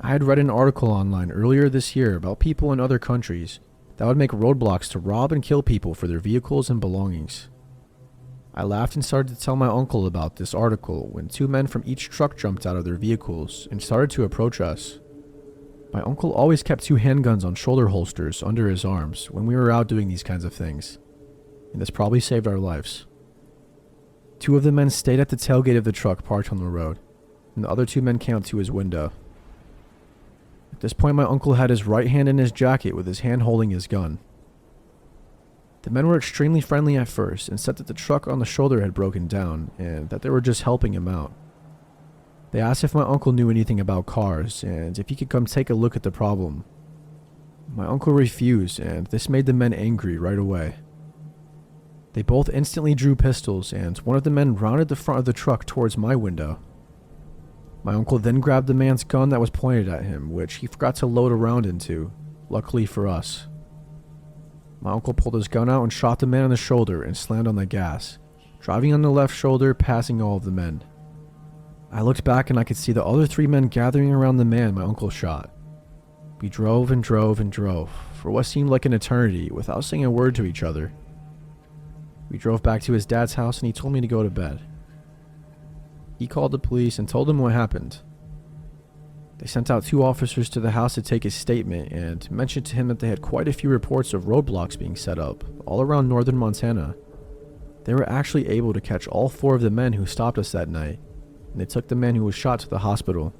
I had read an article online earlier this year about people in other countries that would make roadblocks to rob and kill people for their vehicles and belongings. I laughed and started to tell my uncle about this article when two men from each truck jumped out of their vehicles and started to approach us. My uncle always kept two handguns on shoulder holsters under his arms when we were out doing these kinds of things, and this probably saved our lives. Two of the men stayed at the tailgate of the truck parked on the road, and the other two men came up to his window. At this point, my uncle had his right hand in his jacket with his hand holding his gun. The men were extremely friendly at first and said that the truck on the shoulder had broken down and that they were just helping him out. They asked if my uncle knew anything about cars and if he could come take a look at the problem. My uncle refused, and this made the men angry right away. They both instantly drew pistols, and one of the men rounded the front of the truck towards my window. My uncle then grabbed the man's gun that was pointed at him, which he forgot to load a round into, luckily for us. My uncle pulled his gun out and shot the man on the shoulder and slammed on the gas, driving on the left shoulder, passing all of the men. I looked back and I could see the other three men gathering around the man my uncle shot. We drove and drove and drove for what seemed like an eternity without saying a word to each other. We drove back to his dad's house and he told me to go to bed. He called the police and told them what happened. They sent out two officers to the house to take his statement and mentioned to him that they had quite a few reports of roadblocks being set up all around northern Montana. They were actually able to catch all four of the men who stopped us that night, and they took the man who was shot to the hospital.